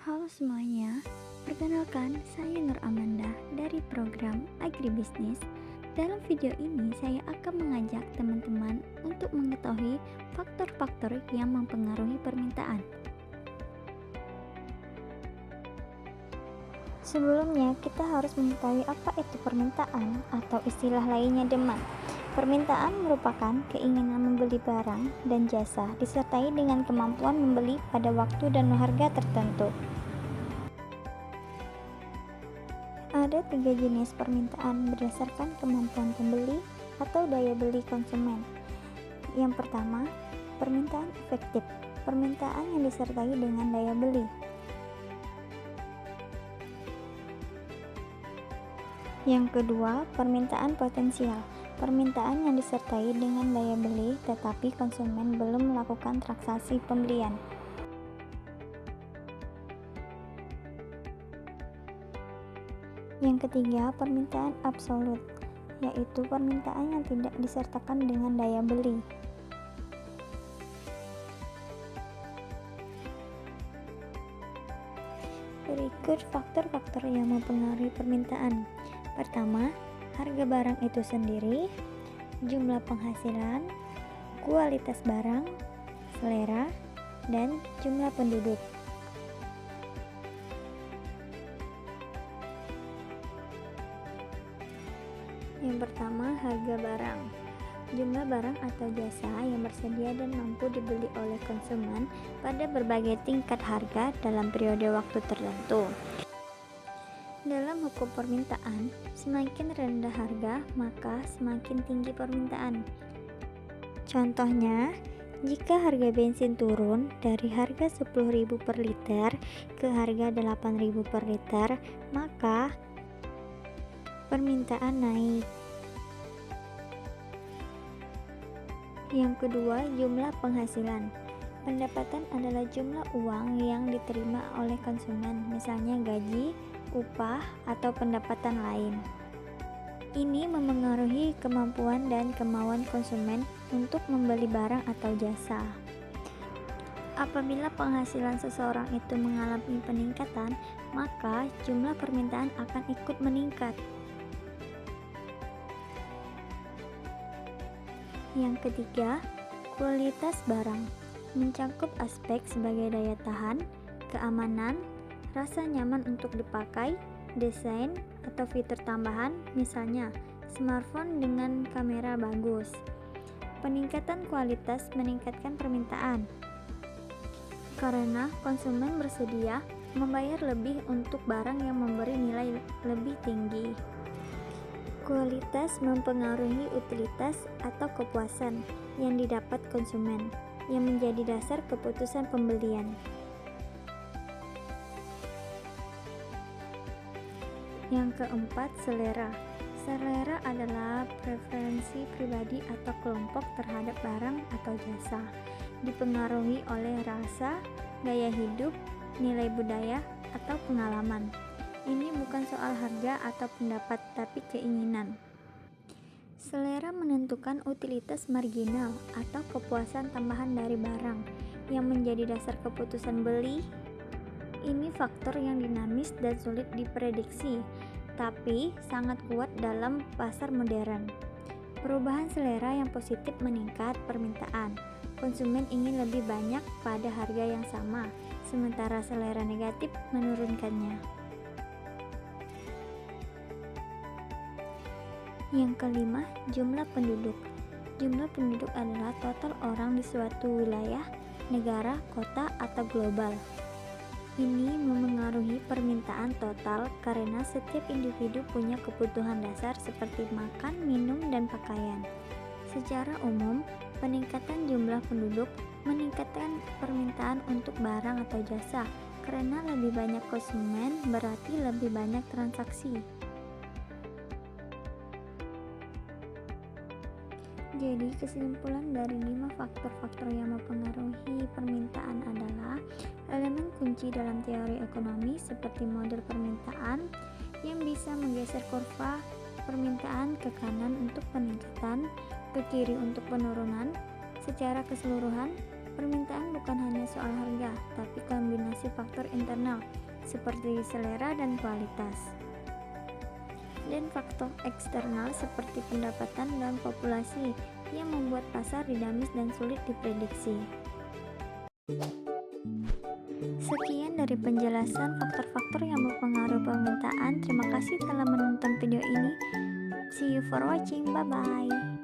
Halo semuanya, perkenalkan saya Nur Amanda dari program Agribisnis. Dalam video ini saya akan mengajak teman-teman untuk mengetahui faktor-faktor yang mempengaruhi permintaan. Sebelumnya, kita harus mengetahui apa itu permintaan atau istilah lainnya demand. Permintaan merupakan keinginan membeli barang dan jasa disertai dengan kemampuan membeli pada waktu dan harga tertentu. Ada 3 jenis permintaan berdasarkan kemampuan pembeli atau daya beli konsumen. Yang pertama, permintaan efektif, permintaan yang disertai dengan daya beli. Yang kedua, permintaan potensial, permintaan yang disertai dengan daya beli tetapi konsumen belum melakukan transaksi pembelian. Yang ketiga, permintaan absolut, yaitu permintaan yang tidak disertakan dengan daya beli. Berikut faktor-faktor yang mempengaruhi permintaan. Pertama, harga barang itu sendiri, jumlah penghasilan, kualitas barang, selera, dan jumlah penduduk. Yang pertama, harga barang. Jumlah barang atau jasa yang bersedia dan mampu dibeli oleh konsumen pada berbagai tingkat harga dalam periode waktu tertentu. Dalam hukum permintaan, semakin rendah harga, maka semakin tinggi permintaan. Contohnya, jika harga bensin turun dari harga 10.000 per liter ke harga 8.000 per liter, maka permintaan naik. Yang kedua, jumlah penghasilan. Pendapatan adalah jumlah uang yang diterima oleh konsumen, misalnya gaji, upah, atau pendapatan lain. Ini memengaruhi kemampuan dan kemauan konsumen untuk membeli barang atau jasa. Apabila penghasilan seseorang itu mengalami peningkatan, maka jumlah permintaan akan ikut meningkat. Yang ketiga, kualitas barang mencakup aspek sebagai daya tahan, keamanan, rasa nyaman untuk dipakai, desain, atau fitur tambahan, misalnya smartphone dengan kamera bagus. Peningkatan kualitas meningkatkan permintaan karena konsumen bersedia membayar lebih untuk barang yang memberi nilai lebih tinggi. Kualitas mempengaruhi utilitas atau kepuasan yang didapat konsumen, yang menjadi dasar keputusan pembelian. Yang keempat, selera. Selera adalah preferensi pribadi atau kelompok terhadap barang atau jasa, dipengaruhi oleh rasa, gaya hidup, nilai budaya, atau pengalaman. Ini bukan soal harga atau pendapat, tapi keinginan. Selera menentukan utilitas marginal atau kepuasan tambahan dari barang yang menjadi dasar keputusan beli. Ini faktor yang dinamis dan sulit diprediksi, tapi sangat kuat dalam pasar modern. Perubahan selera yang positif meningkat permintaan. Konsumen ingin lebih banyak pada harga yang sama, sementara selera negatif menurunkannya. Yang kelima, jumlah penduduk. Jumlah penduduk adalah total orang di suatu wilayah, negara, kota, atau global. Ini memengaruhi permintaan total karena setiap individu punya kebutuhan dasar seperti makan, minum, dan pakaian. Secara umum, peningkatan jumlah penduduk meningkatkan permintaan untuk barang atau jasa karena lebih banyak konsumen berarti lebih banyak transaksi. Jadi, kesimpulan dari 5 faktor-faktor yang mempengaruhi permintaan adalah elemen kunci dalam teori ekonomi seperti model permintaan yang bisa menggeser kurva permintaan ke kanan untuk peningkatan, ke kiri untuk penurunan. Secara keseluruhan, Permintaan bukan hanya soal harga, tapi kombinasi faktor internal seperti selera dan kualitas, dan faktor eksternal seperti pendapatan dan populasi yang membuat pasar dinamis dan sulit diprediksi. Sekian dari penjelasan faktor-faktor yang mempengaruhi permintaan. Terima kasih telah menonton video ini. See you for watching. Bye bye.